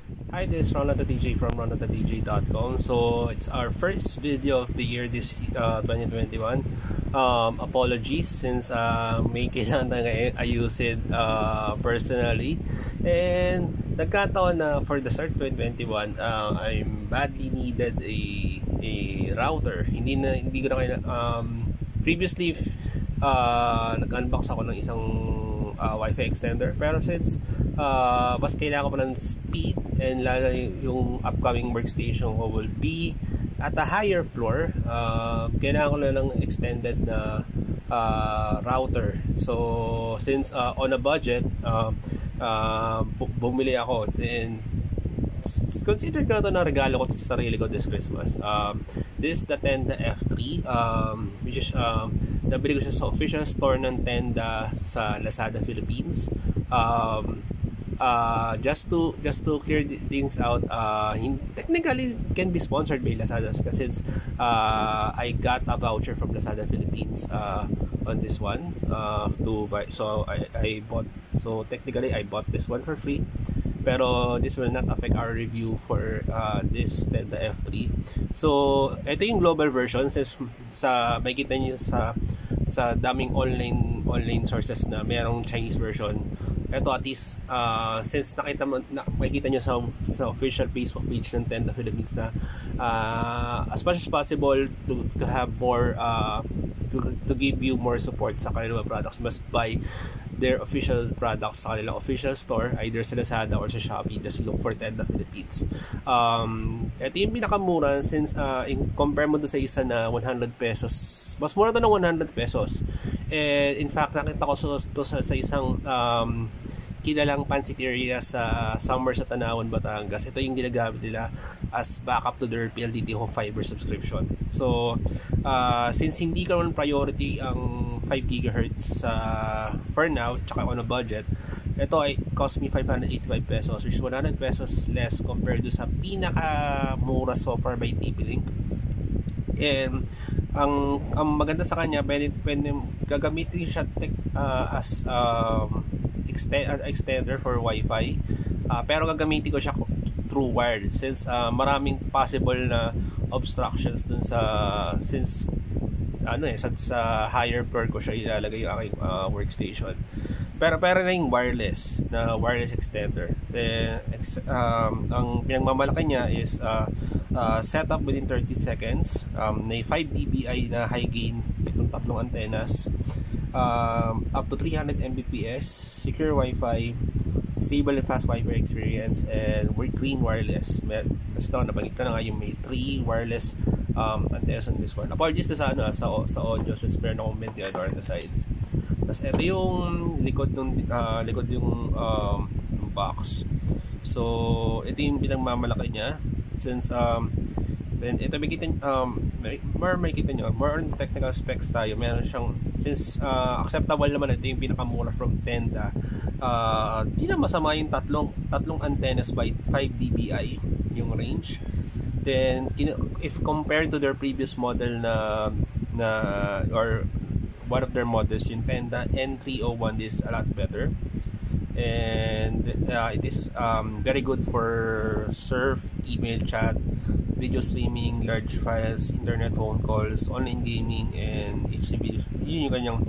Hi, this is Ronald the DJ from ronaldthedj.com. So it's our first video of the year this 2021. Apologies since may kailangan na ayusin personally. And nagkataon na for the start 2021, I'm badly needed a router. Hindi ko na previously nag-unbox ako ng isang Wi-Fi extender, pero since mas kailangan ko pa ng speed and lalo yung upcoming workstation ko will be at a higher floor, kailangan ko na ng extended na router. So since on a budget, bumili ako, and consider ko na ito na regalo ko sa sarili ko this Christmas. This is the Tenda F3, which is nabili ko siya sa official store ng Tenda sa Lazada Philippines. Just to clear things out, technically can be sponsored by Lazada since I got a voucher from Lazada Philippines on this one to buy. So I bought, so technically I bought this one for free, pero this will not affect our review for this Tenda F3. So ito yung global version, since makikita niyo sa daming online sources na mayroong Chinese version. Ito at least since makikita nyo sa official Facebook page ng Tenda Philippines na as much as possible to have more to give you more support sa kanilang products, must buy their official products sa kanilang official store, either sa Lazada or sa Shopee. Just look for Tenda Philippines. Ito yung pinakamura, since compare mo doon sa isa na 100 pesos, mas mura to ng 100 pesos. And in fact, nakita ko sa isang kilalang pansiteria sa somewhere sa Tanawan, Batangas. Ito yung ginagamit nila as backup to their PLDT Home Fiber subscription. So since hindi ka naman priority ang 5 GHz for now, tsaka on a budget, ito ay cost me 585 pesos, which is 100 pesos less compared to sa pinakamura so far by TP-Link. And ang maganda sa kanya, pwede gagamitin siya as extender for Wi-Fi, pero gagamitin ko siya through wired, since maraming possible na obstructions dun since sa higher floor ko siya ilalagay yung aking workstation. Pero na yung wireless extender. Then ang pinagmamalaki niya is set up within 30 seconds, may 5 dBi na high gain, itong tatlong antennas, up to 300 Mbps, secure Wi-Fi, stable and fast Wi-Fi experience, and green wireless. Basta nabanggit ko na nga yung may 3 wireless antennas on this one. Apologies na sa audio, since meron akong ventilator on the side. Tapos ito yung likod yung box. So ito yung pinagmamalaki niya, since then ito makikita nyo, more on technical specs tayo. Meron siyang, since acceptable naman, ito yung pinakamura from Tenda. Di na masama yung tatlong antennas by 5 dBi yung range. Then if compared to their previous model na or one of their models, yung Tenda N301, is a lot better. And it is very good for surf, email chat, video streaming, large files, internet, phone calls, online gaming, and HD videos. Yun yung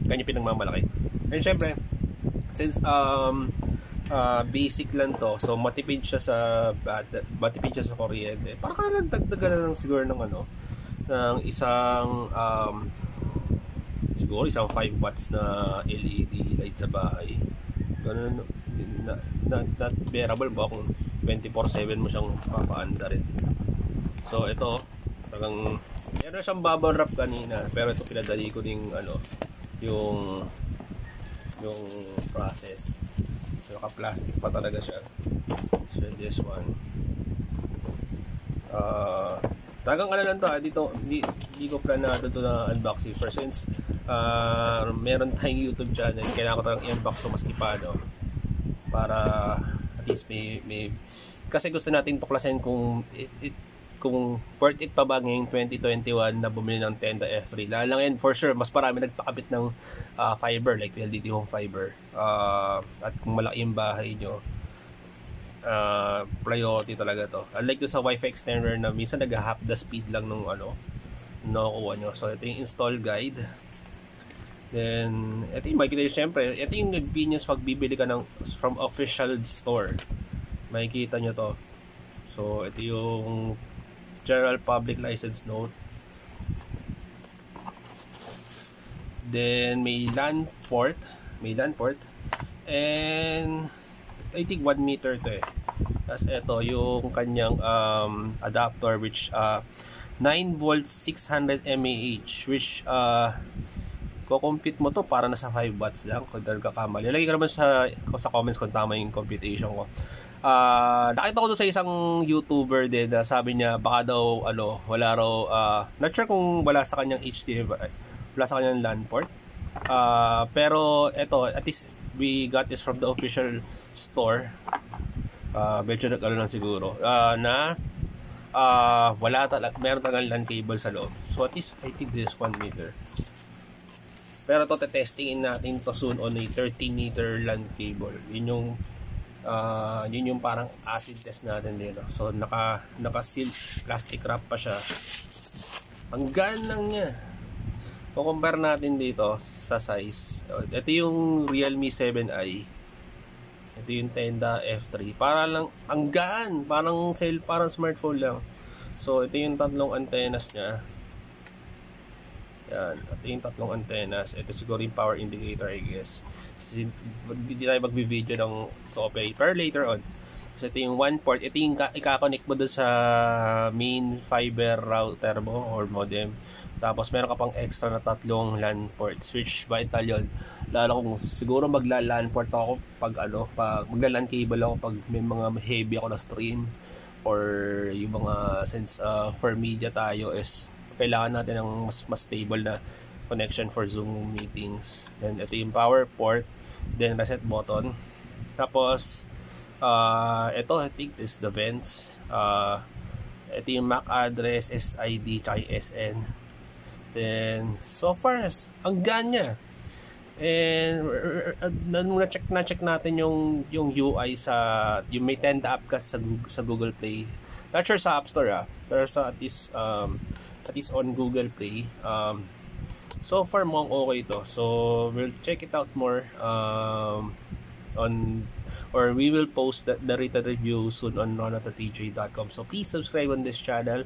kanyang pinagmamalaki. And syempre, since basic lang to, so matipid siya sa kuryente. Parang lang dagdagan lang siguro ng isang siguro isang 5 watts na LED light sa bahay. Ganun, not bearable ba kung 24/7 mo siyang papaanda rin. So ito, talagang meron siyang bubble wrap kanina, pero ito pinadali ko din yung process. So naka-plastic pa talaga siya. So this one. Talagang lang to, dito hindi ko planado to na unboxing first, since meron tayong YouTube channel, kailangan ko talagang i-unbox to maski paano, para at least may kasi gusto natin tuklasin kung worth it pa ba ngayong 2021 na bumili ng Tenda F3. Lalo ngayon, for sure, mas marami nagpakabit ng fiber, like PLDT Home Fiber. At kung malaki yung bahay nyo, priority talaga to. Unlike do sa Wi-Fi extender na minsan nag-half the speed lang nung nakukuha nyo. So ito yung install guide. Then ito yung makikita nyo, syempre ito yung convenience pag bibili ka from official store. Makikita nyo to. So ito yung general public license note. Then may LAN port, and I think 1 meter to eh. Tapos ito yung kanyang adapter, which 9 volts 600 mAh, which ko-compute mo to para nasa 5 watts lang kung talaga kakamali. Lagay ka naman sa comments kung tama yung computation ko. Nakita ko doon sa isang YouTuber din na sabi niya baka daw wala raw, not sure kung wala sa kanyang HDMI, wala sa kanyang LAN port. Pero ito, at least we got this from the official store. Medyo lang siguro na wala talaga, meron talagang LAN cable sa loob. So at least I think this is 1 meter. Pero to testingin natin to soon on a 30 meter LAN cable. Yun yung parang acid test natin dito. So naka-seal plastic wrap pa siya. Ang gaan lang niya. Kung compare natin dito sa size. Ito yung Realme 7i. Ito yung Tenda F3. Para lang ang gaan, parang smartphone lang. So ito yung tatlong antennas niya. Yan, ito yung tatlong antennas. Ito siguro yung power indicator, I guess. Hindi tayo mag-video ng okay, pero later on. So ito yung one port. Ito yung ika-connect mo doon sa main fiber router mo or modem. Tapos meron ka pang extra na tatlong LAN ports, which vital yun. Lalo kung siguro magla-LAN port ako pag magla-LAN cable ako pag may mga heavy ako na stream, or yung mga, since for media tayo is kailangan natin ng mas stable na connection for Zoom meetings. Then ito yung power port, then reset button. Tapos ito, I think this is the vents. Ito yung MAC address, SID, tsaka SN. Then so far ang ganya. And nung na-check natin yung UI sa yung may Tenda app ka sa Google Play. Not sure sa App Store pero sa at least on Google Play. So far mukhang okay to. So we'll check it out more we will post the written review soon on ronaldtj.com. So please subscribe on this channel.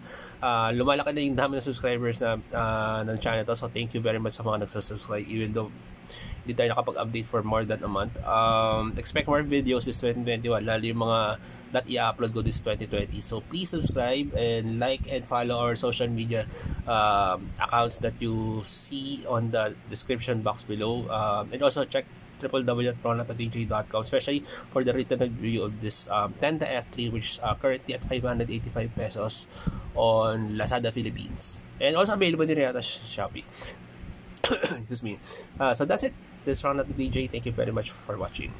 Lumalaki na yung dami ng subscribers ng channel to. So thank you very much sa mga nagsusubscribe even though hindi tayo nakapag-update for more than a month. Expect more videos this 2021, lalo yung mga that i-upload ko this 2020. So please subscribe and like and follow our social media accounts that you see on the description box below, and also check www.ronaldtj.com, especially for the written review of this Tenda F3, which is currently at 585 pesos on Lazada Philippines, and also available din yata sa Shopee. Excuse me. So that's it. This is Ronald DJ. Thank you very much for watching.